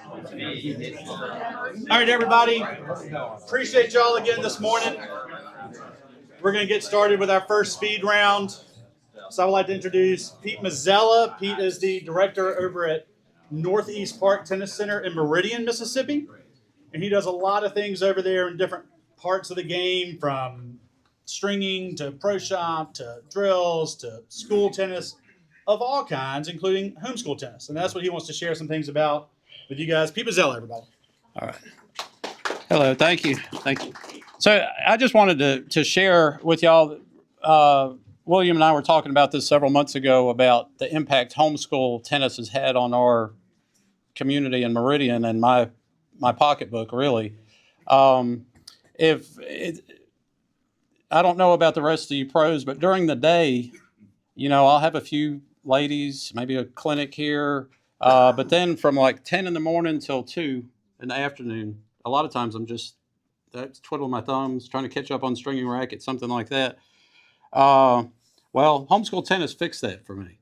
All right, everybody. Appreciate y'all again this morning. We're going to get started with our first speed round. So I would like to introduce Pete Mazzella. Pete is the director over at Northeast Park Tennis Center in Meridian, Mississippi. And he does a lot of things over there in different parts of the game, from stringing to pro shop to drills to school tennis of all kinds, including homeschool tennis. And that's what he wants to share some things about with you guys. Pete Mazzella, everybody. All right. Hello. Thank you. So I just wanted to share with y'all, William and I were talking about this several months ago about the impact homeschool tennis has had on our community in Meridian and my pocketbook, really. I don't know about the rest of you pros, but during the day, I'll have a few ladies, maybe a clinic here, but then from like 10 in the morning till 2 in the afternoon, a lot of times I'm just twiddling my thumbs, trying to catch up on stringing rackets, something like that. Well, homeschool tennis fixed that for me.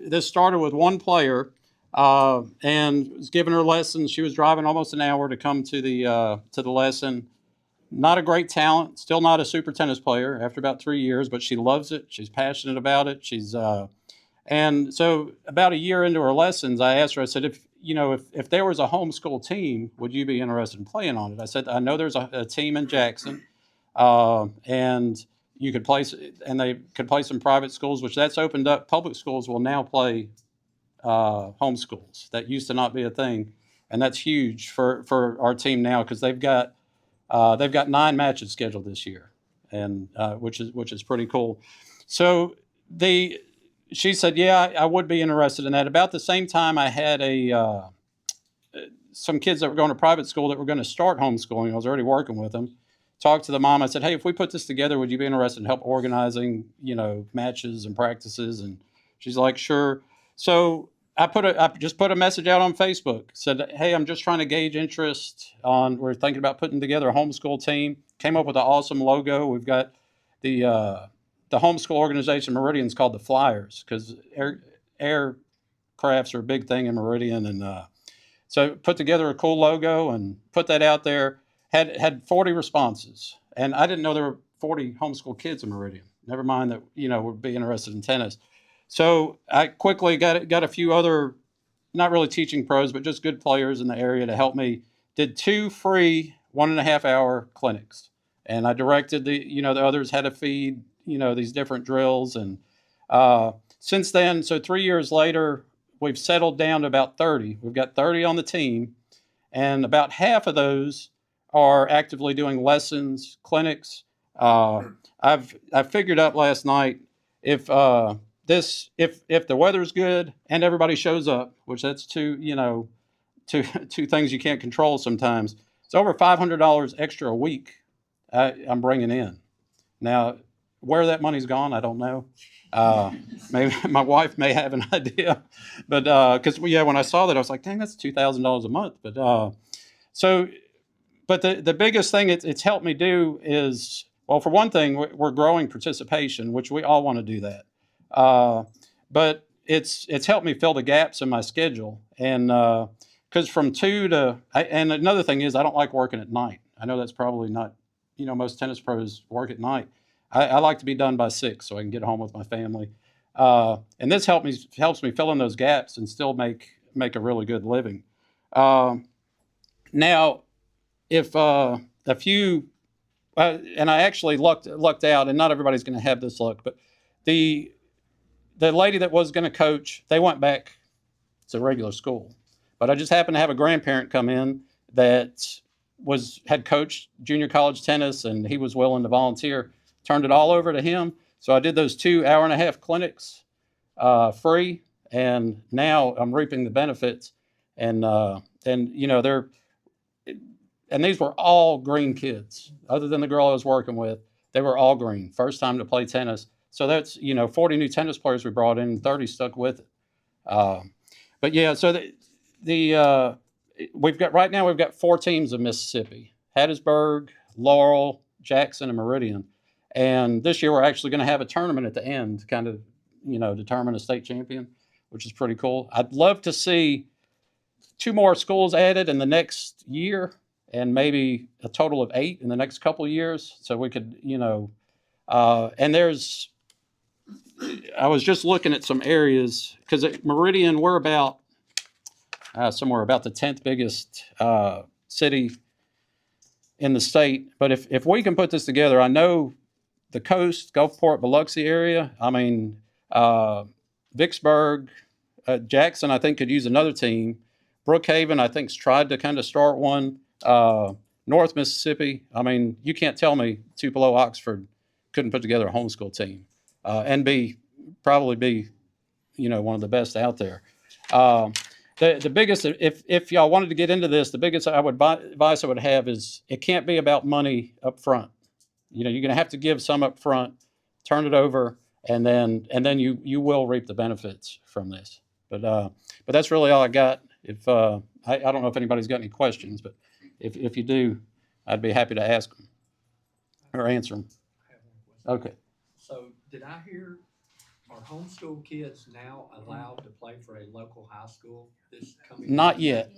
This started with one player, and was giving her lessons. She was driving almost an hour to come to the lesson. Not a great talent, still not a super tennis player after about 3 years, but she loves it. She's passionate about it. And so about a year into her lessons, I asked her, I said, if there was a homeschool team, would you be interested in playing on it? I said, I know there's a team in Jackson, and you could play, and they could play some private schools, which that's opened up. Public schools will now play homeschools. That used to not be a thing, and that's huge for our team now, because they've got 9 matches scheduled this year, and which is pretty cool. So she said, yeah, I would be interested in that. About the same time, I had some kids that were going to private school that were going to start homeschooling. I was already working with them. Talked to the mom. I said, hey, if we put this together, would you be interested in help organizing, matches and practices? And she's like, sure. So I just put a message out on Facebook. Said, hey, I'm just trying to gauge interest we're thinking about putting together a homeschool team. Came up with an awesome logo. We've got the homeschool organization Meridian's called the Flyers, because aircrafts are a big thing in Meridian. And so put together a cool logo and put that out there. Had 40 responses. And I didn't know there were 40 homeschool kids in Meridian. Never mind that, would be interested in tennis. So I quickly got a few other, not really teaching pros, but just good players in the area to help me. Did 2 free 1.5-hour clinics. And I directed the others had to feed, these different drills. And since then, so 3 years later, we've settled down to about 30. We've got 30 on the team, and about half of those are actively doing lessons, clinics. I figured out last night, if the weather's good and everybody shows up, which that's two things you can't control sometimes, it's over $500 extra a week I'm bringing in. Now, where that money's gone, I don't know. Maybe my wife may have an idea, but because when I saw that, I was like, dang, that's $2,000 a month. But the biggest thing it's helped me do is, well, for one thing, we're growing participation, which we all want to do that. But it's helped me fill the gaps in my schedule, and because from 2 to, and another thing is, I don't like working at night. I know that's probably not, most tennis pros work at night. I like to be done by 6 so I can get home with my family. And this helps me fill in those gaps and still make a really good living. Now, if a few, and I actually lucked out, and not everybody's going to have this luck, but the lady that was going to coach, they went back to regular school. But I just happened to have a grandparent come in that had coached junior college tennis, and he was willing to volunteer. Turned it all over to him. So I did those 2 hour-and-a-half clinics free, and now I'm reaping the benefits. And these were all green kids. Other than the girl I was working with, they were all green. First time to play tennis. So that's 40 new tennis players we brought in, and 30 stuck with it. But yeah, so we've got 4 teams in Mississippi: Hattiesburg, Laurel, Jackson, and Meridian. And this year we're actually going to have a tournament at the end to kind of, determine a state champion, which is pretty cool. I'd love to see 2 more schools added in the next year, and maybe a total of 8 in the next couple of years. So we could, and I was just looking at some areas because at Meridian we're about somewhere about the 10th biggest city in the state. But if we can put this together, I know the coast, Gulfport, Biloxi area. I mean, Vicksburg, Jackson, I think could use another team. Brookhaven, I think's tried to kind of start one. North Mississippi. I mean, you can't tell me Tupelo, Oxford couldn't put together a homeschool team and probably be, one of the best out there. The biggest, if y'all wanted to get into this, the biggest advice I would have is it can't be about money up front. You're going to have to give some up front, turn it over, and then you will reap the benefits from this. But that's really all I got. If I don't know if anybody's got any questions, but if you do, I'd be happy to ask them or answer them. Okay. So did I hear, are homeschool kids now allowed to play for a local high school this coming year? Not yet.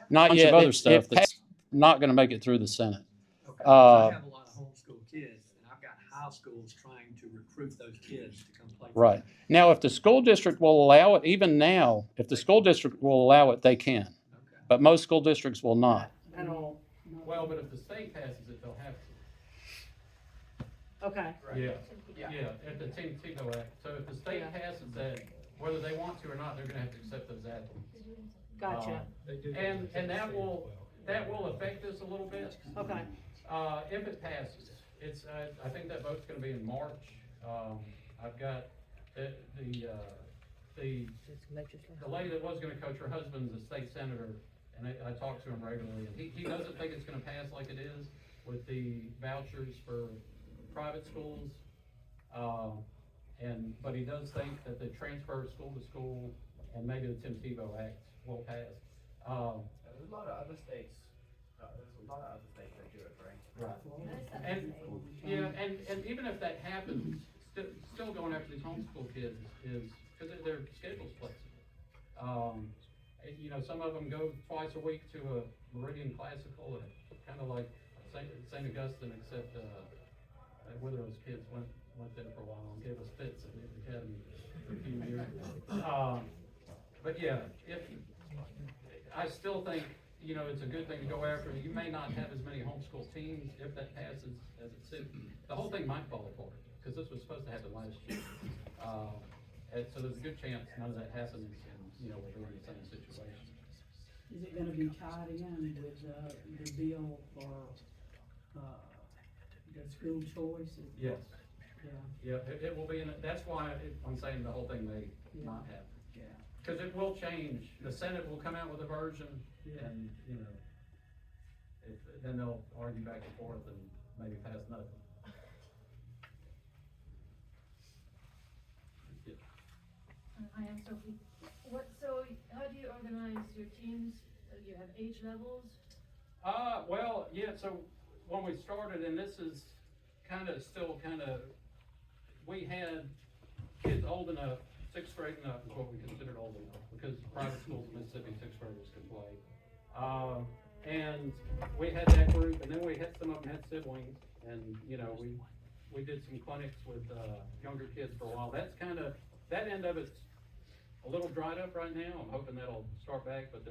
Not Bunch yet. of other stuff that's not going to make it through the Senate. Okay, 'cause I have a lot of homeschool kids, and I've got high schools trying to recruit those kids to come play. Right. Now, if the school district will allow it, even now, if the school district will allow it, they can. Okay. But most school districts will not. At all. Well, but if the state passes it, they'll have to. Okay. Yeah, at the Tigo Act. So if the state passes that, whether they want to or not, they're gonna have to accept those athletes. Gotcha. And that will affect this a little bit. Okay. If it passes, I think that vote's gonna be in March. I've got the lady that was gonna coach, her husband's a state senator, and I talk to him regularly, and he doesn't think it's gonna pass like it is with the vouchers for private schools. But he does think that the transfer school to school and maybe the Tim Tebow Act will pass. There's a lot of other states. That do it, right? Right. And even if that happens, still going after these homeschool kids is because their schedule's flexible. Some of them go twice a week to a Meridian Classical, kind of like St. Augustine, except Witherow's kids went there for a while and gave us fits at the academy for a few years. But yeah, I still think it's a good thing to go after. You may not have as many homeschool teams if that passes as it should. The whole thing might fall apart because this was supposed to happen last year. And so there's a good chance none of that happens, and we're in the same situation. Is it gonna be tied in with, the bill for, the school choice? Yes. Yeah. Yeah, it will be, that's why I'm saying the whole thing may not happen. Yeah. Because it will change. The Senate will come out with a version, and then they'll argue back and forth and maybe pass nothing. I am Sophie. So how do you organize your teams? You have age levels? Well, yeah, so when we started, and this is we had kids old enough, 6th grade enough is what we considered old enough, because private schools in Mississippi, 6th graders can play. And we had that group, and then some of them had siblings, and, we did some clinics with, younger kids for a while. That end of it's a little dried up right now. I'm hoping that'll start back, but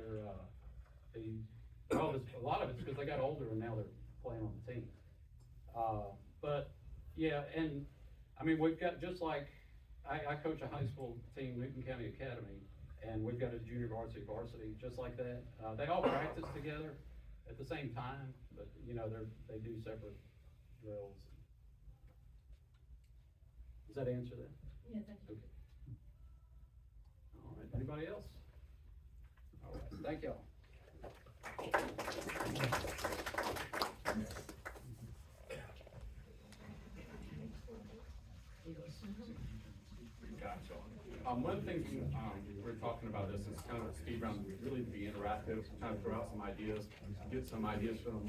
a lot of it's because they got older and now they're playing on the team. But yeah, and I mean, we've got, just like I coach a high school team, Newton County Academy, and we've got a junior varsity, just like that. They all practice together at the same time, but they do separate drills. Does that answer that? Yeah, thank you. Okay. All right, anybody else? All right, thank y'all. One thing we're talking about this is kind of a speed round, really be interactive, kind of throw out some ideas, get some ideas from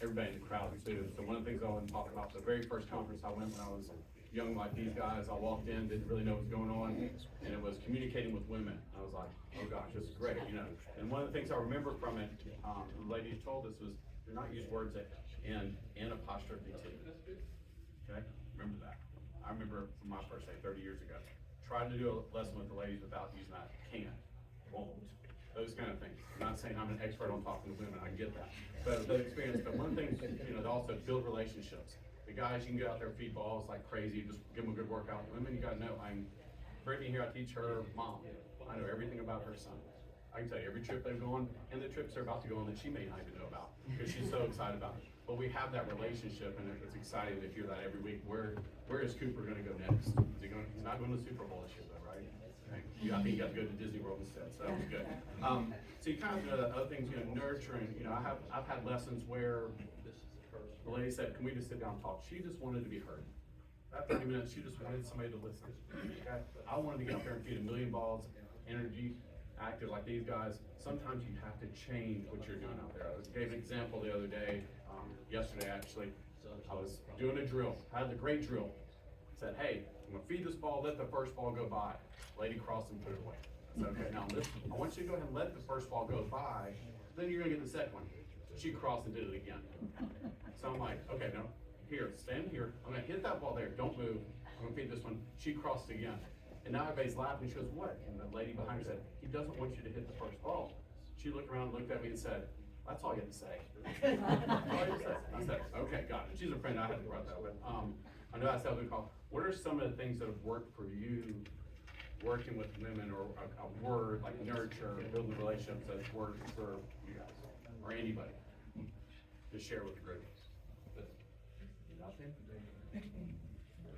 everybody in the crowd too. So one of the things I want to talk about, the very first conference I went when I was young like these guys. I walked in, didn't really know what was going on, and it was communicating with women. I was like, oh gosh, this is great, you know. And one of the things I remember from it, the lady told us was, do not use words that end in apostrophe T. Okay, remember that. I remember from my first day 30 years ago, trying to do a lesson with the ladies without using that, can't, won't, those kind of things. I'm not saying I'm an expert on talking to women, I get that. But the experience, but one thing, you know, they also build relationships. The guys, you can go out there, feed balls like crazy, just give them a good workout. The women, you gotta know, Brittany here, I teach her mom. I know everything about her son. I can tell you every trip they've gone, and the trips they're about to go on that she may not even know about, because she's so excited about it. But we have that relationship, and it's exciting to hear that every week. Where is Cooper gonna go next? He's not going to the Super Bowl this year, though, right? I think you got to go to Disney World instead, so that was good. So you kind of know the other things, you know, nurturing. You know, I've had lessons where the lady said, "Can we just sit down and talk?" She just wanted to be heard. That 30 minutes, she just wanted somebody to listen. Okay? I wanted to get out there and feed a million balls, energy, active like these guys. Sometimes you have to change what you're doing out there. I gave an example the other day, yesterday actually. I was doing a drill. I had the great drill. Said, hey, I'm gonna feed this ball, let the first ball go by. Lady crossed and put it away. I said, okay, now listen, I want you to go ahead and let the first ball go by, then you're gonna get the second one. She crossed and did it again. So I'm like, okay, now, here, stand here. I'm gonna hit that ball there, don't move. I'm gonna feed this one. She crossed again. And now everybody's laughing, she goes, what? And the lady behind her said, he doesn't want you to hit the first ball. She looked around, looked at me and said, that's all you have to say. I said, okay, got it. She's a friend, I had to write that, but I know that's how we call. What are some of the things that have worked for you, working with women, or a word like nurture, building relationships that's worked for you guys, or anybody, to share with the group?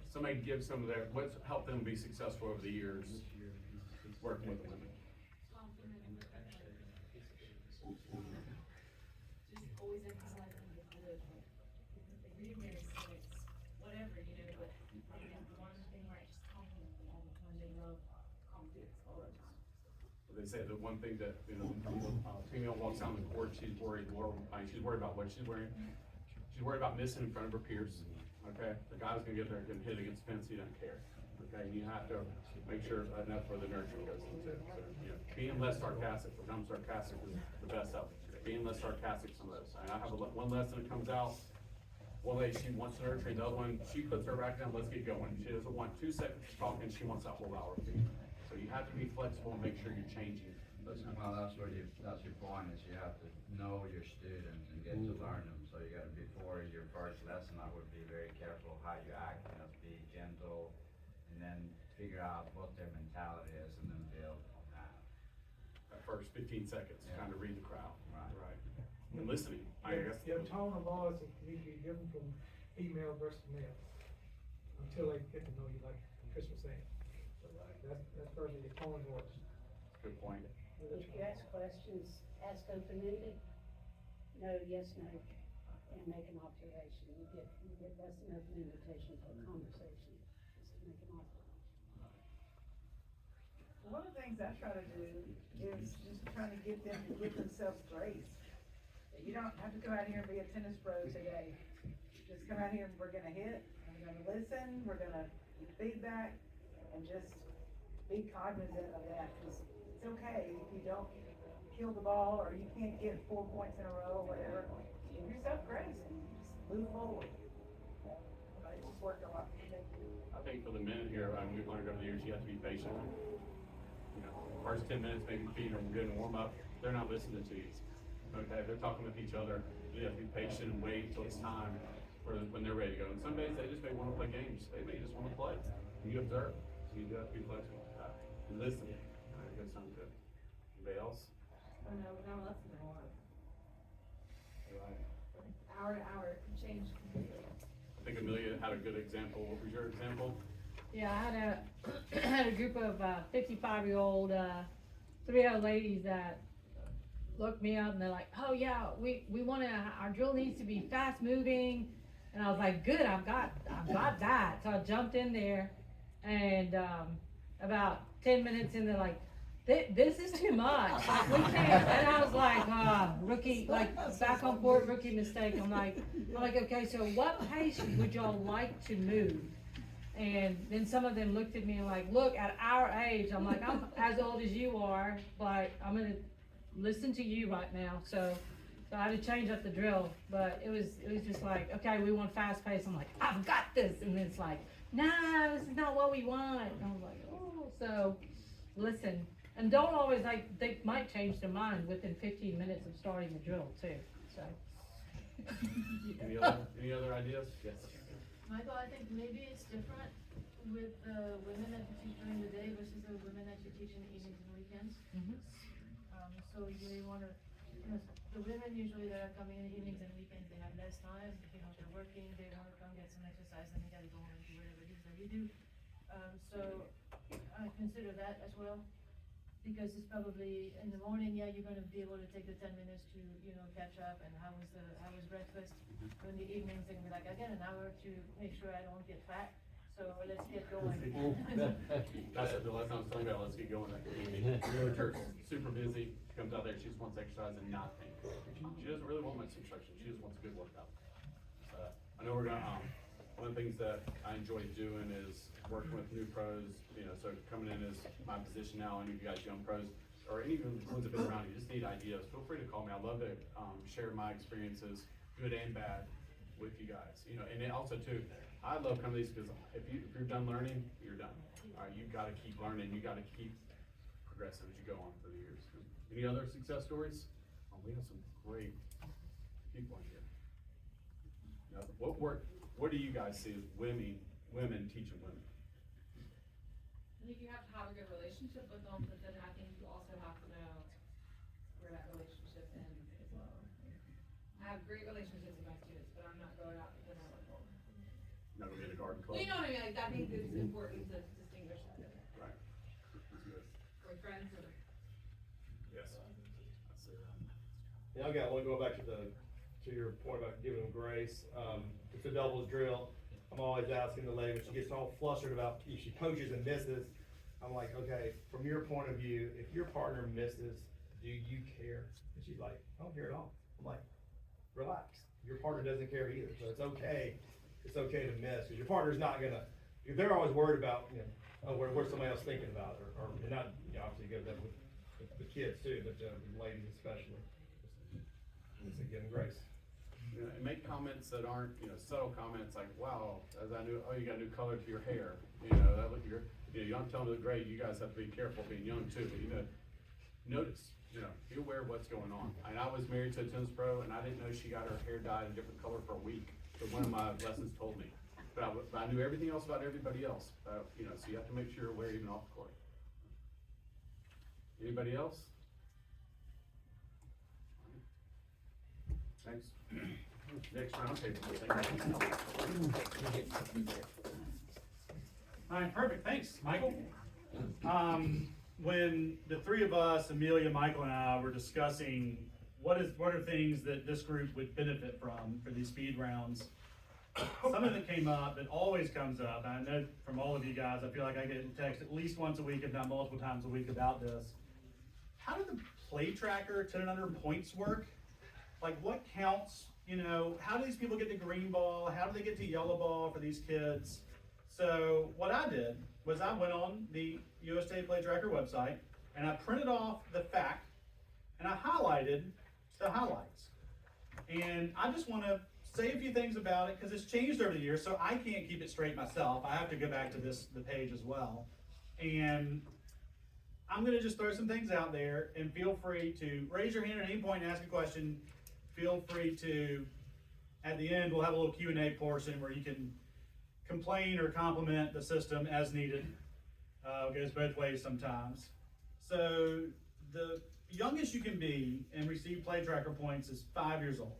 Somebody give some of their, what's helped them be successful over the years, working with women. Just always emphasize on the good. The readiness, it's whatever, you know, but maybe one thing, right, just compliment them all the time. They love compliments all the time. They say the one thing that, you know, female walks down the court, she's worried about what she's wearing. She's worried about missing in front of her peers. Okay, the guy's gonna get there, getting hit against the fence, he doesn't care. Okay, and you have to make sure that's where the nurturing goes into. So, you know, being less sarcastic, become sarcastic is the best help. Being less sarcastic, some of those. And I have one lesson that comes out. One lady, she wants nurturing, the other one, she puts her rack down, let's get going. She doesn't want 2 seconds of talking, she wants that whole hour. So you have to be flexible and make sure you're changing. Well, that's your point, is you have to know your students and get to learn them. So you got to, before your first lesson, I would be very careful how you act, you know, be gentle, and then figure out what their mentality is, and then build on that. That first 15 seconds, Yeah. kind of read the crowd. Right. And listening, I guess. Your tone of voice needs to be different from female versus male, until they get to know you, like Chris was saying. That's personally your tone of voice. Good point. If you ask questions, ask open-ended, no, yes, no, and make an observation. You get less than open invitation for a conversation, just to make an observation. One of the things I try to do is just trying to get them to give themselves grace. You don't have to go out here and be a tennis pro today. Just come out here and we're gonna hit, and we're gonna listen, we're gonna give feedback, and just be cognizant of that, because it's okay if you don't kill the ball, or you can't get 4 points in a row, or whatever. Give yourself grace and just move forward. But it just worked a lot. I think for the men here, we've learned over the years, you have to be patient. You know, first 10 minutes, maybe feed them good and warm up, they're not listening to you. Okay, they're talking with each other. You have to be patient and wait until it's time for when they're ready to go. And some days they just may want to play games. They may just want to play. You observe. So you have to be flexible. And listen. That sounds good. Anybody else? Oh, no, that's more. Right. Hour to hour, it can change completely. I think Amelia had a good example. What was your example? Yeah, I had a group of 55-year-old, 3 other ladies that looked me up and they're like, oh yeah, we want to, our drill needs to be fast moving. And I was like, good, I've got that. So I jumped in there, and about 10 minutes in, they're like, this is too much. Like, we can't. And I was like, rookie, like back on court, rookie mistake. I'm like, okay, so what pace would y'all like to move? And then some of them looked at me and like, look, at our age, I'm like, I'm as old as you are, but I'm gonna listen to you right now. So I had to change up the drill, but it was just like, okay, we want fast pace. I'm like, I've got this. And then it's like, nah, this is not what we want. And I was like, oh, so listen. And don't always, like, they might change their mind within 15 minutes of starting the drill too, so. Any other ideas? Yes. Michael, I think maybe it's different with the women that you teach during the day versus the women that you teach in the evenings and weekends. So you really wanna, the women usually that are coming in the evenings and weekends, they have less time, they're working, they wanna come get some exercise, and they gotta go home and do whatever it is that you do. So I consider that as well, because it's probably, in the morning, yeah, you're gonna be able to take the 10 minutes to, catch up, and how was breakfast. In the evenings, they're gonna be like, I got an hour to make sure I don't get fat, so let's get going. That's the last time I was telling you about, let's get going. Realtor's super busy, she comes out there, she just wants exercise and nothing. She doesn't really want much instruction, she just wants a good workout. I know we're gonna, one of the things that I enjoy doing is working with new pros, so coming in as my position now, any of you guys young pros, or any of the ones that have been around, you just need ideas, feel free to call me. I love to share my experiences, good and bad, with you guys. And then also too, I love coming to these because if you're done learning, you're done. All right, you've got to keep learning, you got to keep progressing as you go on through the years. Any other success stories? Oh, we have some great people in here. What do you guys see as women teaching women? I think you have to have a good relationship with them, but then I think you also have to know where that relationship ends as well. I have great relationships with my students, but I'm not going out to dinner with them. Not gonna get a garden club. Well, you know what I mean, like, I think it's important to distinguish that. Right. That's good. Boyfriends or. Yes. That's it. Yeah, I want to go back to your point about giving them grace. It's a doubles drill. I'm always asking the lady when she gets all flustered about if she coaches and misses. I'm like, okay, from your point of view, if your partner misses, do you care? And she's like, I don't care at all. I'm like, relax. Your partner doesn't care either, so it's okay. It's okay to miss because your partner's not gonna. They're always worried about where's somebody else thinking about it, or not. Obviously, you get that with the kids too, but the ladies especially. It's a giving grace. And make comments that aren't, subtle comments like, wow, as I knew, oh, you got a new color to your hair. That look you don't tell them to look great. You guys have to be careful being young too, but notice, be aware of what's going on. And I was married to a tennis pro and I didn't know she got her hair dyed a different color for a week. But one of my lessons told me. But I knew everything else about everybody else. So you have to make sure you're aware even off the court. Anybody else? Thanks. Next round table. All right, perfect, thanks, Michael. When the three of us, Amelia, Michael, and I were discussing what are things that this group would benefit from for these speed rounds, something that came up, that always comes up, and I know from all of you guys, I feel like I get a text at least once a week, if not multiple times a week about this. How did the Playtracker 10 and under points work? Like, what counts? How do these people get to green ball? How do they get to yellow ball for these kids? So what I did was I went on the USTA Playtracker website and I printed off the fact and I highlighted the highlights. And I just want to say a few things about it because it's changed over the years, so I can't keep it straight myself. I have to go back to the page as well. And I'm going to just throw some things out there, and feel free to raise your hand at any point and ask a question. Feel free to, at the end, we'll have a little Q&A portion where you can complain or compliment the system as needed. It goes both ways sometimes. So the youngest you can be and receive Playtracker points is 5 years old.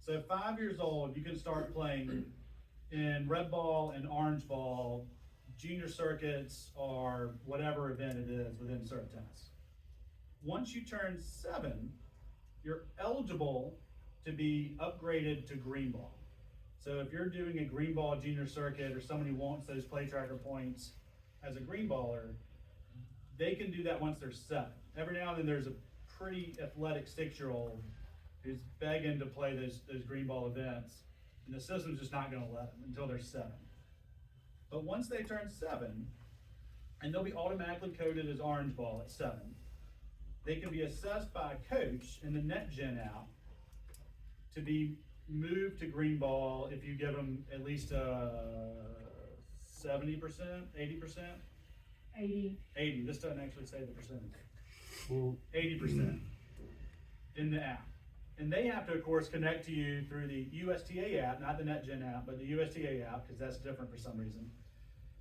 So 5 years old, you can start playing in red ball and orange ball, junior circuits, or whatever event it is within serve tennis. Once you turn 7, you're eligible to be upgraded to green ball. So if you're doing a green ball junior circuit or somebody wants those Playtracker points as a green baller, they can do that once they're 7. Every now and then there's a pretty athletic 6-year-old who's begging to play those green ball events, and the system's just not gonna let them until they're 7. But once they turn 7, and they'll be automatically coded as orange ball at 7, they can be assessed by a coach in the NetGen app to be moved to green ball if you give them at least 70%, 80%? 80, this doesn't actually say the percentage. 80% in the app. And they have to, of course, connect to you through the USTA app, not the NetGen app, but the USTA app, because that's different for some reason.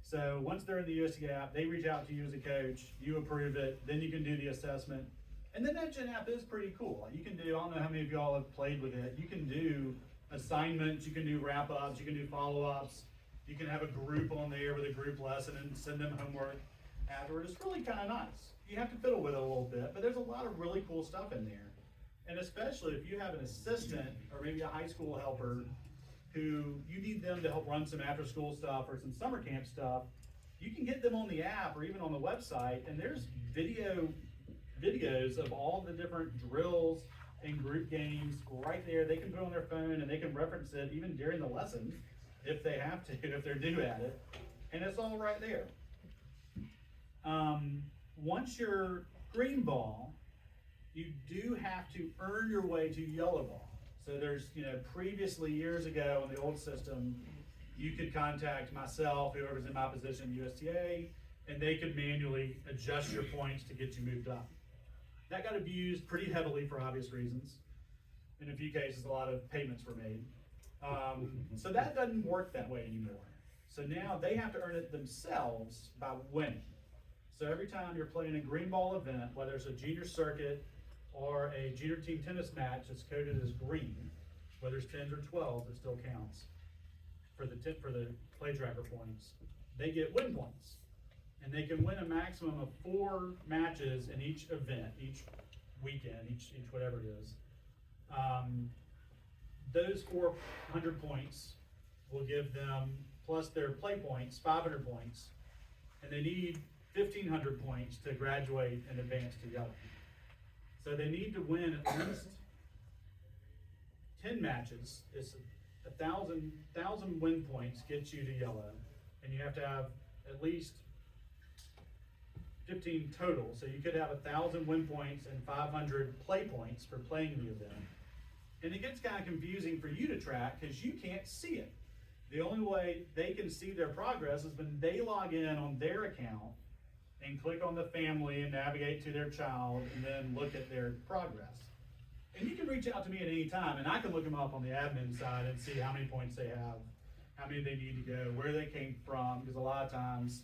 So once they're in the USTA app, they reach out to you as a coach, you approve it, then you can do the assessment. And the NetGen app is pretty cool. You can do, I don't know how many of y'all have played with it, you can do assignments, you can do wrap-ups, you can do follow-ups, you can have a group on there with a group lesson and send them homework afterward. It's really kind of nice. You have to fiddle with it a little bit, but there's a lot of really cool stuff in there. And especially if you have an assistant or maybe a high school helper who you need them to help run some after school stuff or some summer camp stuff, you can get them on the app or even on the website, and there's videos of all the different drills and group games right there. They can put it on their phone and they can reference it even during the lesson if they have to, if they're new at it. And it's all right there. Once you're green ball, you do have to earn your way to yellow ball. So there's, previously years ago in the old system, you could contact myself, whoever's in my position, USTA, and they could manually adjust your points to get you moved up. That got abused pretty heavily for obvious reasons. In a few cases, a lot of payments were made. So that doesn't work that way anymore. So now they have to earn it themselves by winning. So every time you're playing a green ball event, whether it's a junior circuit or a junior team tennis match that's coded as green, whether it's 10s or 12s, it still counts for the Playtracker points. They get win points, and they can win a maximum of 4 matches in each event, each weekend, each whatever it is. Those 400 points will give them, plus their play points, 500 points, and they need 1,500 points to graduate and advance to yellow. So they need to win at least 10 matches. It's 1,000 win points gets you to yellow, and you have to have at least 15 total. So you could have 1,000 win points and 500 play points for playing the event. And it gets kind of confusing for you to track because you can't see it. The only way they can see their progress is when they log in on their account and click on the family and navigate to their child and then look at their progress. And you can reach out to me at any time and I can look them up on the admin side and see how many points they have, how many they need to go, where they came from, because a lot of times,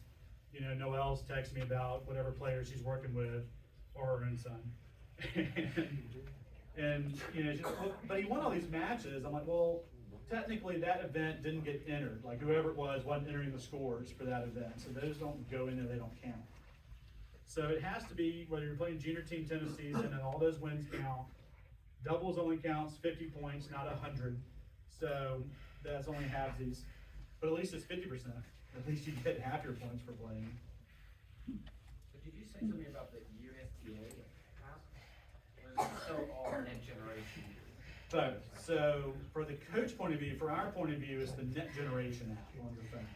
Noelle's texting me about whatever player she's working with or her own son. and but he won all these matches. I'm like, well, technically that event didn't get entered. Like whoever it was wasn't entering the scores for that event. So those don't go in there, they don't count. So it has to be, whether you're playing junior team tennis season and all those wins count, doubles only counts 50 points, not 100. So that's only halvesies. But at least it's 50%. At least you get half your points for playing. But did you say something about the USTA app? Or is it still all net generation? Both. So for the coach point of view, for our point of view, it's the net generation app on your phone.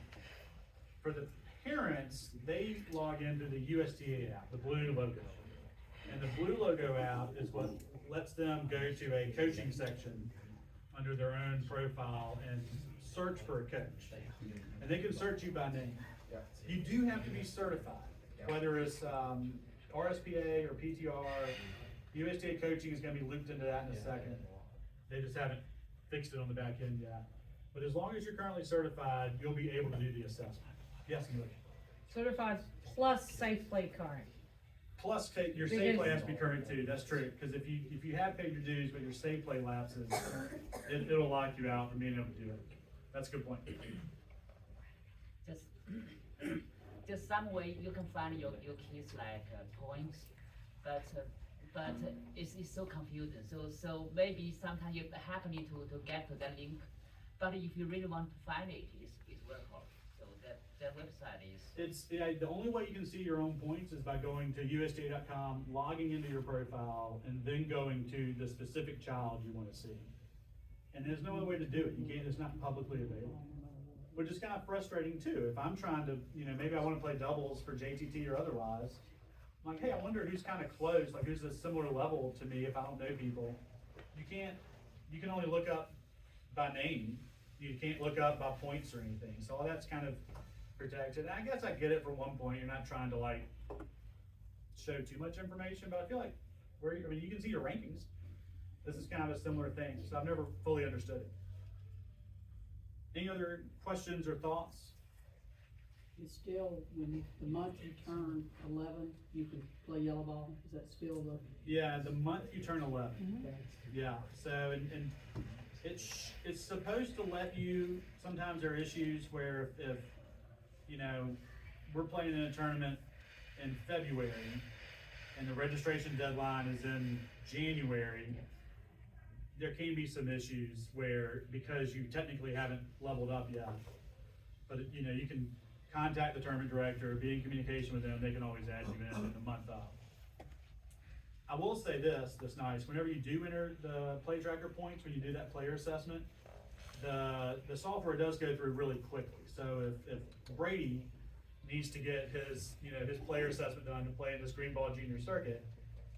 For the parents, they log into the USTA app, the blue logo. And the blue logo app is what lets them go to a coaching section under their own profile and search for a coach. And they can search you by name. You do have to be certified, whether it's RSPA or PTR. USTA coaching is going to be looped into that in a second. They just haven't fixed it on the back end yet. But as long as you're currently certified, you'll be able to do the assessment. Yes, Amelia? Certified plus safe play current. Plus, your safe play has to be current too. That's true. Because if you have paid your dues, but your safe play lapses, it'll lock you out from being able to do it. That's a good point. Just some way you can find your kids like points, but it's so confusing. So maybe sometimes you happen to get to that link, but if you really want to find it, it's very hard. So that website is. The only way you can see your own points is by going to USTA.com, logging into your profile, and then going to the specific child you want to see. And there's no other way to do it. You can't. It's not publicly available. which is kind of frustrating too. If I'm trying to, maybe I want to play doubles for JTT or otherwise, I'm like, hey, I wonder who's kind of close, like who's a similar level to me if I don't know people. You can only look up by name. You can't look up by points or anything. So all that's kind of protected. And I guess I get it from one point. You're not trying to like show too much information, but I feel like you can see your rankings. This is kind of a similar thing. So I've never fully understood it. Any other questions or thoughts? It's still, when the month you turn 11, you can play yellow ball. Is that still the? Yeah, the month you turn 11. Mm-hmm. Yeah. So and it's supposed to let you. Sometimes there are issues where if we're playing in a tournament in February and the registration deadline is in January, there can be some issues where, because you technically haven't leveled up yet, but you can contact the tournament director, be in communication with them, they can always add you in the month of. I will say that's nice, whenever you do enter the Playtracker points, when you do that player assessment, the software does go through really quickly. So if Brady needs to get his player assessment done to play in this green ball junior circuit,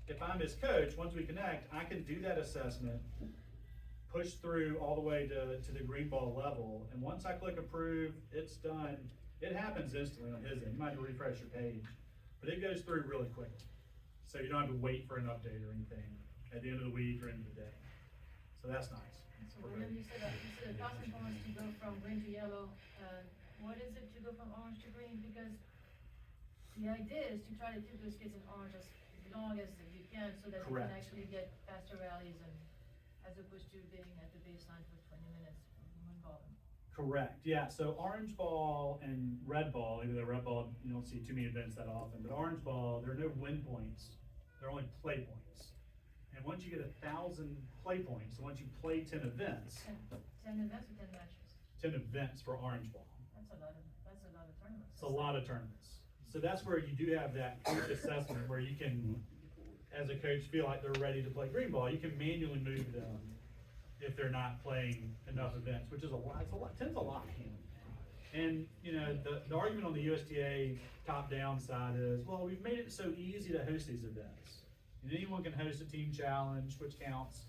if I'm his coach, once we connect, I can do that assessment, push through all the way to the green ball level, and once I click approve, it's done. It happens instantly on his end. You might have to refresh your page, but it goes through really quickly. So you don't have to wait for an update or anything at the end of the week or end of the day. So that's nice. So William, you said the passing points to go from green to yellow. What is it to go from orange to green? Because the idea is to try to keep those kids in orange as long as you can, so that you can actually get faster rallies, and as opposed to being at the baseline for 20 minutes one ball. Correct. Yeah. So orange ball and red ball, even though red ball you don't see too many events that often, but orange ball, there are no win points. There are only play points. And once you get 1,000 play points, so once you play 10 events. 10 events or 10 matches? 10 events for orange ball. That's a lot of tournaments. It's a lot of tournaments. So that's where you do have that coach assessment where you can, as a coach, feel like they're ready to play green ball. You can manually move them if they're not playing enough events, which is a lot. It's a lot. 10's a lot. And the argument on the USTA top-down side is, well, we've made it so easy to host these events. And anyone can host a team challenge, which counts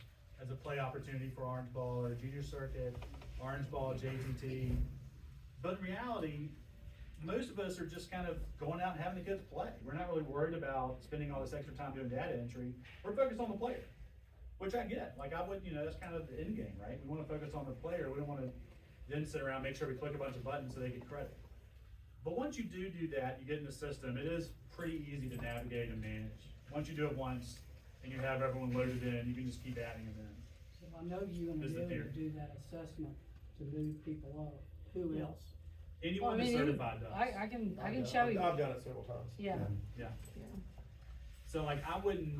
as a play opportunity for orange ball or junior circuit, orange ball, JTT. But in reality, most of us are just kind of going out and having the kids play. We're not really worried about spending all this extra time doing data entry. We're focused on the player, which I get. Like I would, that's kind of the end game, right? We want to focus on the player. We don't want to then sit around, make sure we click a bunch of buttons so they get credit. But once you do that, you get in the system, it is pretty easy to navigate and manage. Once you do it once and you have everyone loaded in, you can just keep adding them in. So I know you're going to be able to do that assessment to move people up. Who else? Anyone that's certified does. I can show you. I've done it several times. Yeah. Yeah. So like I wouldn't,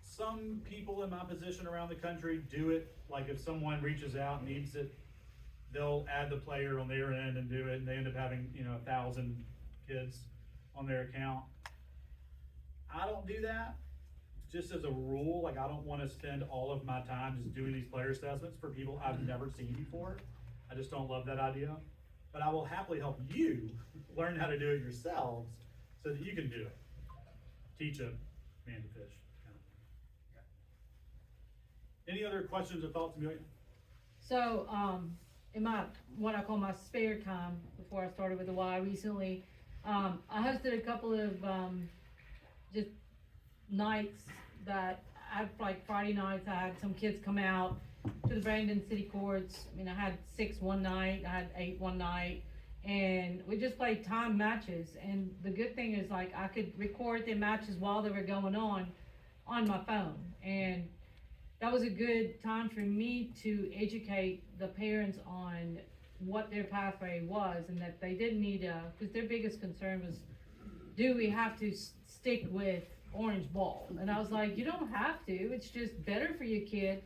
some people in my position around the country do it, like if someone reaches out and needs it, they'll add the player on their end and do it, and they end up having 1,000 kids on their account. I don't do that. Just as a rule, like I don't want to spend all of my time just doing these player assessments for people I've never seen before. I just don't love that idea. But I will happily help you learn how to do it yourselves so that you can do it. Teach a man to fish. Any other questions or thoughts, Amelia? So, in what I call my spare time before I started with the Y recently, I hosted a couple of just nights that like Friday nights. I had some kids come out to the Brandon City Courts. I had 6 one night, I had 8 one night, and we just played time matches. And the good thing is, like, I could record the matches while they were going on my phone, and that was a good time for me to educate the parents on what their pathway was, and that they didn't need because their biggest concern was, do we have to stick with orange ball? And I was like, you don't have to. It's just better for your kid.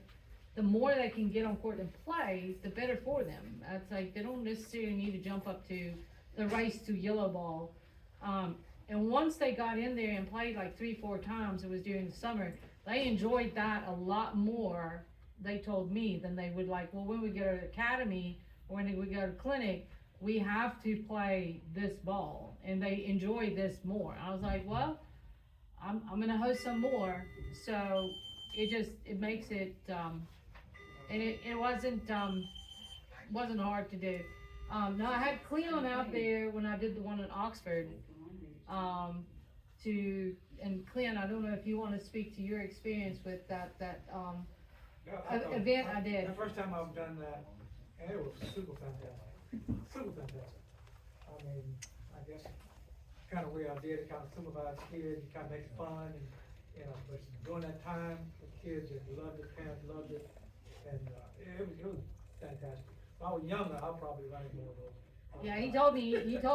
The more they can get on court and play, the better for them. It's like they don't necessarily need to jump up to the race to yellow ball. And once they got in there and played like 3-4 times, it was during the summer, they enjoyed that a lot more, they told me, than they would like, well, when we go to the academy or when we go to clinic, we have to play this ball, and they enjoy this more. I was like, well, I'm gonna host some more, so it makes it, and it wasn't hard to do. Now I had Cleon out there when I did the one in Oxford, and Cleon, I don't know if you wanna speak to your experience with that event I did. The first time I've done that, and it was super fantastic, super fantastic. I mean, I guess kind of way I did it, kind of supervise kids, kind of make it fun, and, you know, but during that time, the kids just loved it, parents loved it, and, it was fantastic. If I was younger, I'd probably run more of those. Yeah, he told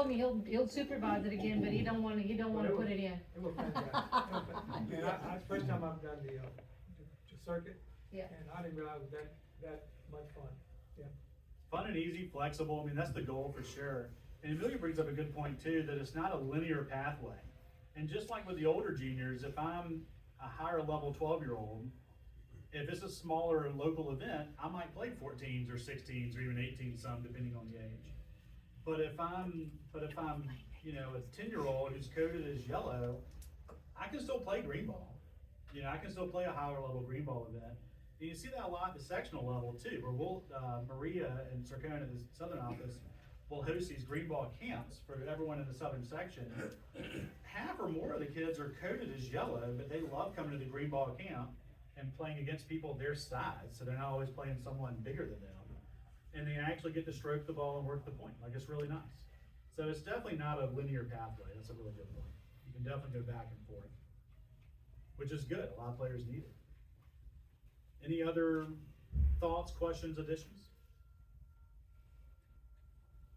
me he'll supervise it again, but he don't wanna put it in. It was fantastic. And it's the first time I've done the circuit. Yeah. And I didn't realize it was that much fun, yeah. Fun and easy, flexible, I mean, that's the goal for sure. And Amelia brings up a good point too, that it's not a linear pathway. And just like with the older juniors, if I'm a higher level 12-year-old, if it's a smaller local event, I might play 14s or 16s or even 18s some, depending on the age. But if I'm, you know, a 10-year-old who's coded as yellow, I can still play green ball. You know, I can still play a higher level green ball event. And you see that a lot at the sectional level too, where we'll, Maria and Sarcona, the southern office, will host these green ball camps for everyone in the southern section. Half or more of the kids are coded as yellow, but they love coming to the green ball camp and playing against people their size, so they're not always playing someone bigger than them. And they actually get to stroke the ball and work the point, like it's really nice. So it's definitely not a linear pathway, that's a really good point. You can definitely go back and forth, which is good, a lot of players need it. Any other thoughts, questions, additions?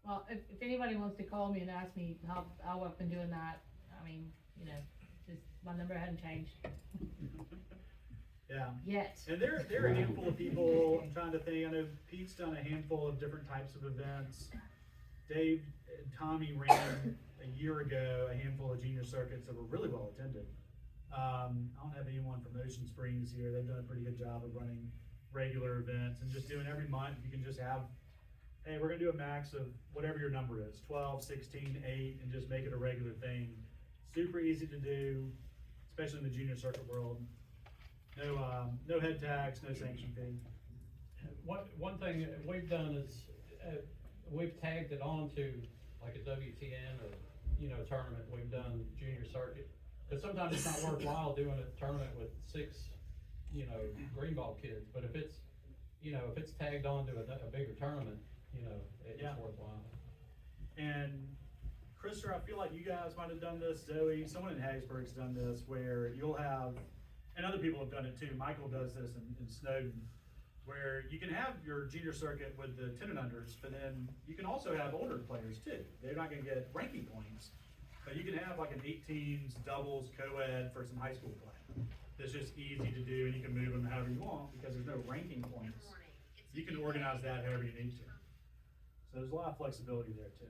Well, if anybody wants to call me and ask me how I've been doing that, I mean, you know, just, my number hadn't changed. Yeah. Yet. And there are a handful of people, I'm trying to think, I know Pete's done a handful of different types of events. Dave and Tommy ran a year ago a handful of junior circuits that were really well attended. I don't have anyone from Ocean Springs here. They've done a pretty good job of running regular events and just doing every month. You can just have, hey, we're gonna do a max of whatever your number is, 12, 16, 8, and just make it a regular thing. Super easy to do, especially in the junior circuit world. No head tax, no sanction fee. One thing we've done is, we've tagged it on to like a WTN or, you know, tournament. We've done junior circuit. Cause sometimes it's not worthwhile doing a tournament with 6, you know, green ball kids. But if it's, you know, if it's tagged on to a bigger tournament, you know, it's worthwhile. And Krister, I feel like you guys might have done this, Zoe, someone in Hattiesburg's done this, where you'll have, and other people have done it too, Michael does this in Snowden, where you can have your junior circuit with the 10 and unders, but then you can also have older players too. They're not gonna get ranking points, but you can have like an 18s, doubles, co-ed for some high school play. That's just easy to do, and you can move them however you want because there's no ranking points. You can organize that however you need to. So there's a lot of flexibility there too.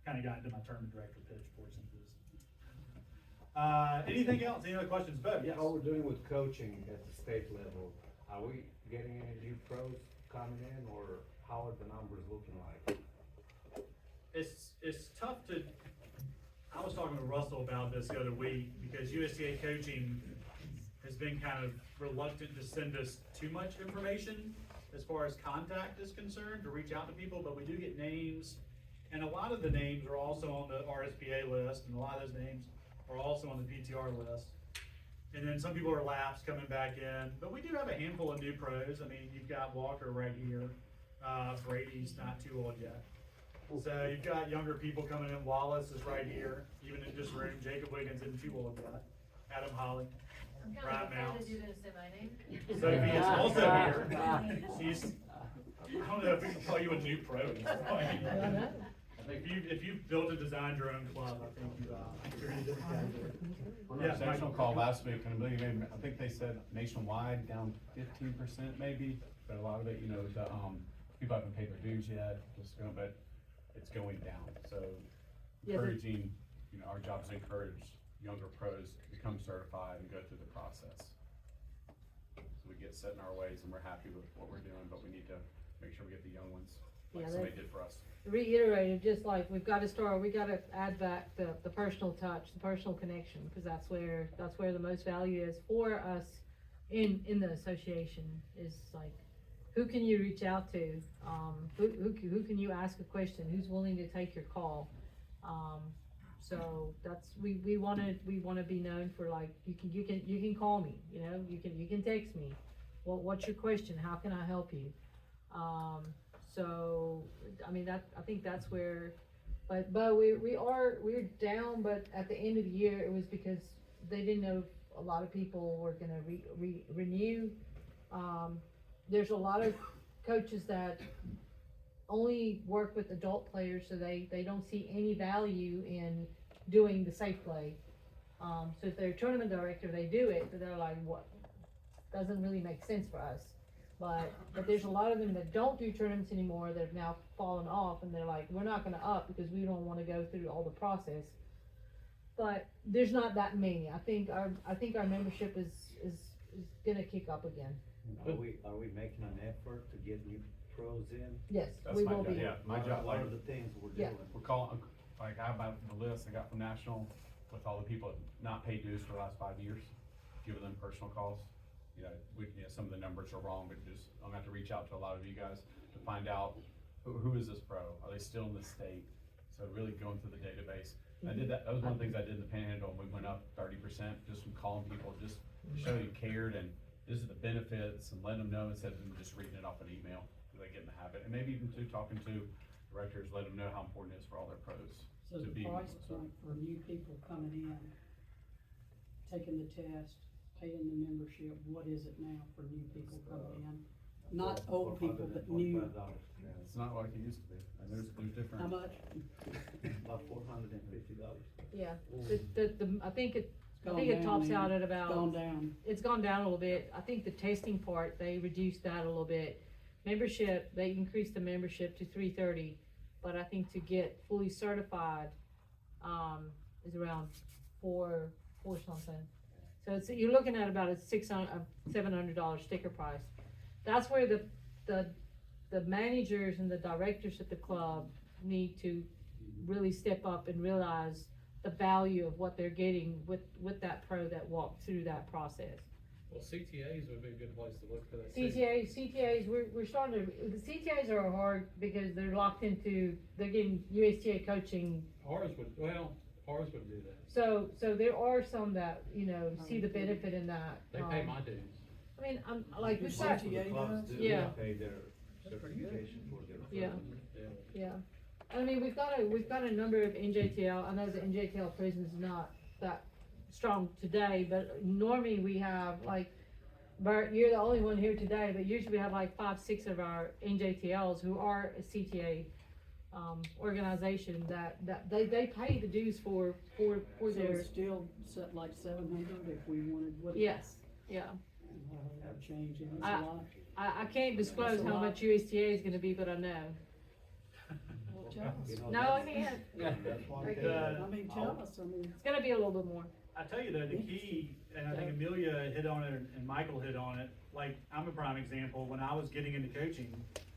Kind of got into my tournament director pitch portion of this. Anything else? Any other questions? Bo, yes. How we're doing with coaching at the state level? Are we getting any new pros coming in, or how are the numbers looking like? It's tough to, I was talking to Russell about this the other week because USTA coaching has been kind of reluctant to send us too much information as far as contact is concerned, to reach out to people, but we do get names, and a lot of the names are also on the RSPA list, and a lot of those names are also on the PTR list. And then some people are lapsed coming back in, but we do have a handful of new pros. I mean, you've got Walker right here. Brady's not too old yet. So you've got younger people coming in. Wallace is right here, even in this room. Jacob Wiggins isn't too old yet. Adam Holly. I'm kind Brad of afraid Mounts. that you're gonna say my name. Sophie is also here. She's, I don't know if we can call you a new pro at this point. If you've built and designed your own club, I think you're in a different category. On our sectional call last week, and I think they said nationwide down 15% maybe, but a lot of it, you know, the, people haven't paid their dues yet, but it's going down. So encouraging, you know, our job is to encourage younger pros to become certified and go through the process. So we get set in our ways and we're happy with what we're doing, but we need to make sure we get the young ones like Yeah, somebody did for us. reiterated, just like we gotta add back the personal touch, the personal connection, because that's where the most value is for us in the association, is like, who can you reach out to? Who can you ask a question? Who's willing to take your call? So that's, we wanna be known for, like, you can call me, you know, you can text me. What's your question? How can I help you? So, I mean, I think that's where, but we're down, but at the end of the year, it was because they didn't know if a lot of people were gonna renew. There's a lot of coaches that only work with adult players, so they don't see any value in doing the safe play. So if they're a tournament director, they do it, but they're like, what, doesn't really make sense for us. But there's a lot of them that don't do tournaments anymore that have now fallen off, and they're like, we're not gonna up because we don't wanna go through all the process. But there's not that many. I think our membership is gonna kick up again. Are we making an effort to get new pros in? Yes, That's we my will job, be. yeah, my job, What like, are the things we're Yeah. doing? we're calling, like, I have the list I got from National with all the people that not paid dues for the last 5 years, giving them personal calls. You know, some of the numbers are wrong, but just, I'm gonna have to reach out to a lot of you guys to find out who is this pro? Are they still in the state? So really going through the database. I did that was one of the things I did in the Panhandle, and we went up 30% just from calling people, just to show you cared, and this is the benefits, and letting them know instead of them just reading it off an email, so they get in the habit. And maybe even talking to directors, let them know how important it is for all their pros So to the be. price point for new people coming in, taking the test, paying the membership, what is it now for new people coming in? Not old people, but new. It's not like it used to be, and there's different. How much? About $450. Yeah, I think it Gone tops down, out man. at about. Gone down. It's gone down a little bit. I think the testing part, they reduced that a little bit. Membership, they increased the membership to $330, but I think to get fully certified, is around four something. So you're looking at about a $700 sticker price. That's where the managers and the directors at the club need to really step up and realize the value of what they're getting with that pro that walked through that process. Well, CTAs would be a good place to look for that. CTAs, we're starting to, the CTAs are hard because they're locked into, they're getting USTA coaching. Ours would do that. So there are some that, you know, see the benefit in that. They pay my dues. I mean, I'm like, Your we've got, CTA does? Yeah. Pay their certification for their. Yeah. Yeah, I mean, we've got a number of NJTL, I know the NJTL prison is not that strong today, but normally we have like, Bert, you're the only one here today, but usually we have like 5-6 of our NJTLs who are a CTA, organization that they pay the dues for So their. it's still set like 700 if we wanted, what? Yes, yeah. That change, and it's a lot. I can't disclose That's a how lot. much USTA is gonna be, but I know. Well, tell us. No, I can't. I mean, tell us, I mean. It's gonna be a little bit more. I tell you though, the key, and I think Amelia hit on it and Michael hit on it, like, I'm a prime example, when I was getting into coaching,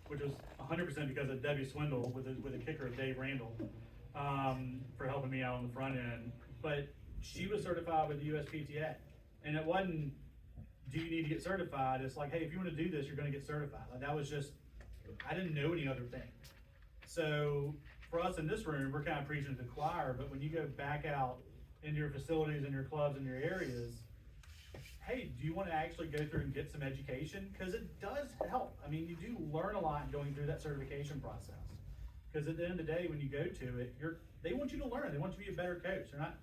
which was 100% because of Debbie Swindle with a kicker of Dave Randall, for helping me out on the front end, but she was certified with the USPTA, and it wasn't, do you need to get certified? It's like, hey, if you wanna do this, you're gonna get certified. Like, that was just, I didn't know any other thing. So, for us in this room, we're kind of preaching to the choir, but when you go back out into your facilities and your clubs and your areas, hey, do you want to actually go through and get some education? Because it does help. I mean, you do learn a lot going through that certification process. Because at the end of the day, when you go to it, they want you to learn. They want you to be a better coach. They're not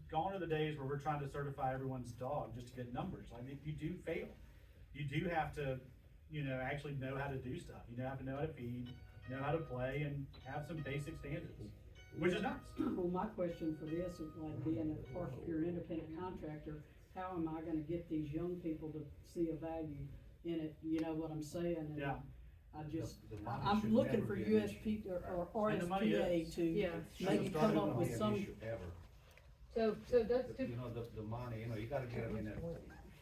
gone are the days where we're trying to certify everyone's dog just to get numbers. Like, if you do fail, you do have to, you know, actually know how to do stuff. You have to know how to feed, know how to play, and have some basic standards, which is nice. Well, my question for this is like being a partial pure independent contractor, how am I gonna get these young people to see a value in it, you know what I'm saying? And Yeah. I just, The money I'm should looking never for be an USP or And the money RSPA is. to Yeah. maybe Shouldn't come start up with being an some. issue ever. So that's two. You know, the money, you know, you gotta get them in a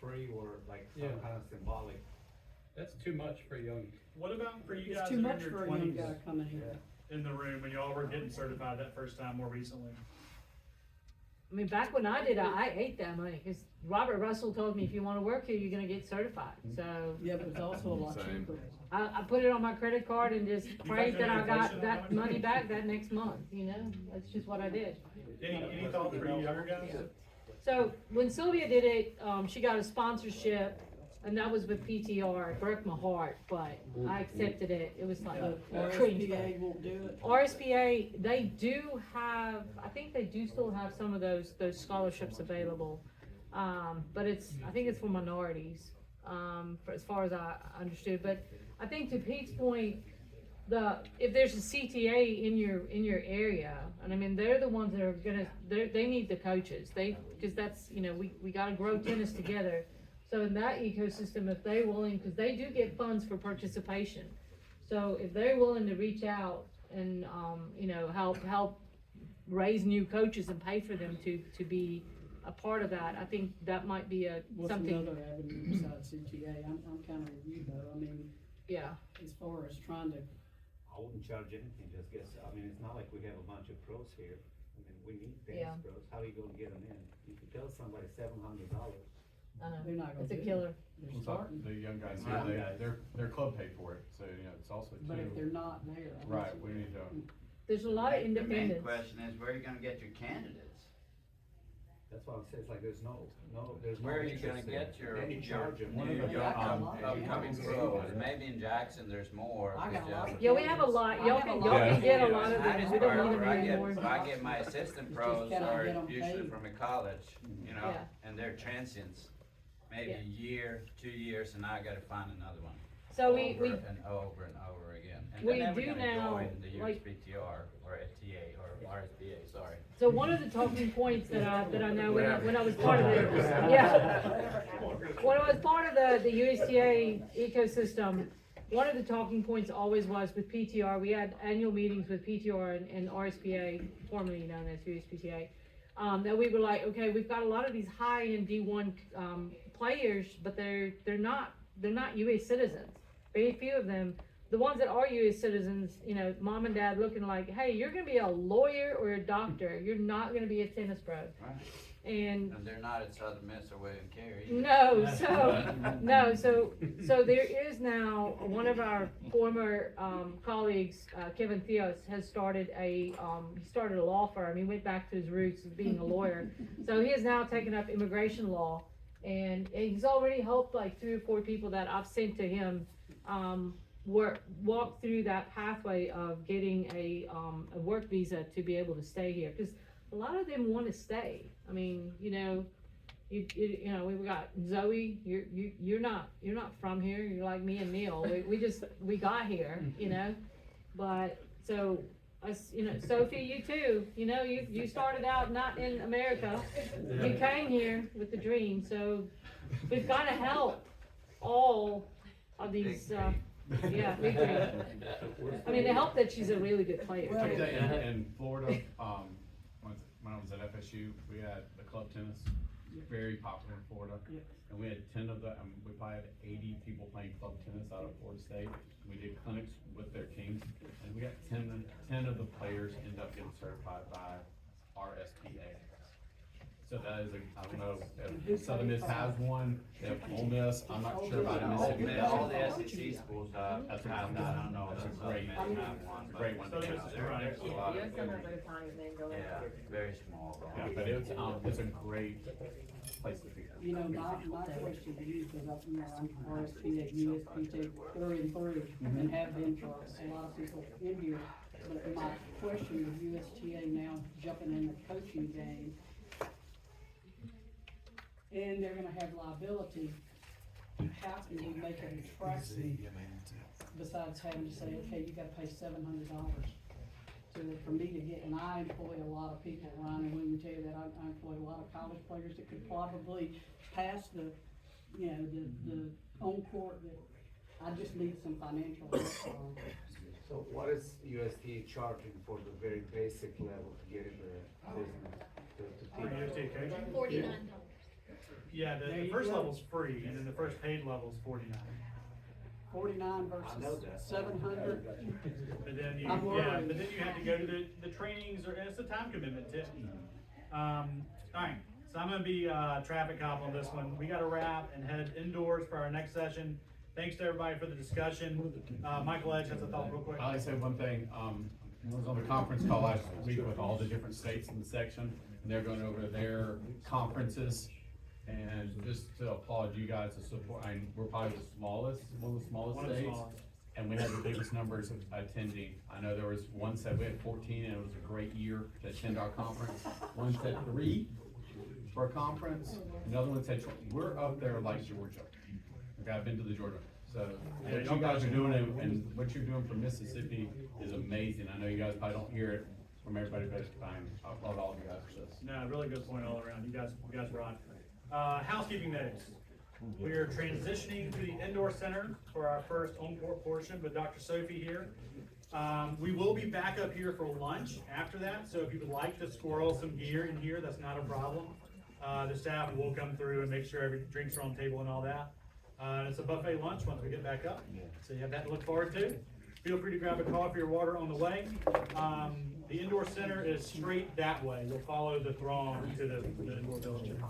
free or like some Yeah. kind of symbolic That's too much for a young. What about for you It's guys too that are in much your for a young 20s guy coming here. in the room when y'all were getting certified that first time more recently? I mean, back when I did it, I ate that money, cause Robert Russell told me if you wanna work here, you're gonna get certified, so. Yeah, but it's also a lot cheaper. I put it on my credit card and just prayed that I got that money back that next month, you know, that's just what I did. Any thoughts for you younger guys? So when Sylvia did it, she got a sponsorship, and that was with PTR. It broke my heart, but I accepted it. It was like a cream. RSPA won't do it. RSPA, they do have, I think they do still have some of those scholarships available. But I think it's for minorities, as far as I understood. But I think to Pete's point, if there's a CTA in your area, and I mean, they're the ones that are they need the coaches. Because that's, you know, we gotta grow tennis together. So in that ecosystem, if they're willing, because they do get funds for participation. So if they're willing to reach out and, you know, help raise new coaches and pay for them to be a part of that, I think that might be What's something. another avenue besides CTA? I'm kind of with you though. I mean, Yeah. as far as trying to, I wouldn't charge anything, just guess, I mean, it's not like we have a bunch of pros here. I mean, we need Yeah. tennis pros, how are you gonna get them in? You could tell somebody $700. they're not gonna It's a do it. killer. They're Well, starting. the young guys Young here, guys. their club paid for it, so, you know, it's also But if too, they're not there. I right, mean, we need to, There's a lot of The main independence. question is, where are you gonna get your candidates? That's why I'm saying, it's like, there's no, there's no. Where are you gonna interest in it. get your, Then you charge them. new They got a lot of upcoming candidates. pros? Maybe in Jackson there's more. I got a lot of Yeah, we have a lot. Y'all can get a lot of them. We don't need them anymore. I get my assistant It's pros just, can I are get 'em usually paid? from a college, you know, Yeah. and they're transients. Maybe Yeah. a year, 2 years, and now I gotta find another one. So we Over and over and over again. And we then we're do gonna now, join the like- USPTR or FTA or RSPA, sorry. So one of the talking points that I know when I was part of it, yeah. When I was part of the USTA ecosystem, one of the talking points always was with PTR, we had annual meetings with PTR and RSPA, formerly known as USPTA, that we were like, okay, we've got a lot of these high-end D1 players, but they're not US citizens. Very few of them. The ones that are US citizens, you know, mom and dad looking like, hey, you're gonna be a lawyer or a doctor. You're not gonna be a tennis pro. Right. And And they're not at Southern Miss or William Carey. So there is now one of our former colleagues, Kevin Theos, has started he started a law firm. He went back to his roots of being a lawyer. So he has now taken up immigration law, and he's already helped like 3 or 4 people that I've sent to him walk through that pathway of getting a work visa to be able to stay here, because a lot of them want to stay. I mean, you know, you know, we've got Zoe. You're not from here. You're like me and Neil. We got here, you know, but so us, you know, Sophie, you too. You know, you started out not in America. You came here with the dream. So we've got to help all of these. Yeah, we agree. I mean, to help that she's a really good player too. in Florida, when I was at FSU, we had the club tennis, very popular in Florida. And we had 10 of them, we probably had 80 people playing club tennis out of Florida State. We did clinics with their teams, and we got 10 of the players end up getting certified by RSPA. So that is I don't know if Southern Miss has one, they have Ole Miss, I'm not sure about Mississippi. All the SEC schools have That's that, I don't know, That's if a Southern great, Miss have one, but great one to have. there's a lot of, Yeah, yeah, very small. Yeah, but it's a great place to be. You know, my question to you, because I'm RSPA, USPTA through and through, and have been for a lot of people in here. But my question with USTA now jumping in the coaching game, and they're gonna have liability, how can we make it attractive? Besides having to say, okay, you gotta pay $700 for me to get, and I employ a lot of people, Ryan, and William tell you that, I employ a lot of college players that could probably pass the, you know, the on court, that I just need some financial help. So what is USTA charging for the very basic level to get in the business? For USTA coaching? $49. Yeah, the first level's free, and then the first paid level's $49. 49 versus 700. But then you, I'm yeah, worried. but then you have to go to the trainings, or and it's a time commitment too. All right, so I'm gonna be traffic cop on this one. We gotta wrap and head indoors for our next session. Thanks to everybody for the discussion. Michael Edge has a thought real quick. I'll say one thing, I was on the conference call last week with all the different states in the section, and they're going over their conferences. And just to applaud you guys to support, I mean, we're probably the smallest, one of the smallest One of the states. smallest. And we had the biggest numbers of attending. I know there was one said we had 14, and it was a great year to attend our conference. One said 3 for a conference, another one said 20. We're up there like Georgia. Okay, I've been to the Georgia. So Yeah, what you guys are doing and what you're doing for Mississippi is amazing. I know you guys probably don't hear it from everybody, but I applaud all of you guys for this. No, really good point all around. You guys rock. Housekeeping notes. We are transitioning to the indoor center for our first on-court portion with Dr. Sophie here. We will be back up here for lunch after that, so if you would like to squirrel some gear in here, that's not a problem. The staff will come through and make sure every drinks are on the table and all that. It's a buffet lunch once we get back up, so you have that to look forward to. Feel free to grab a coffee or water on the way. The indoor center is straight that way. You'll follow the throng to the indoor building.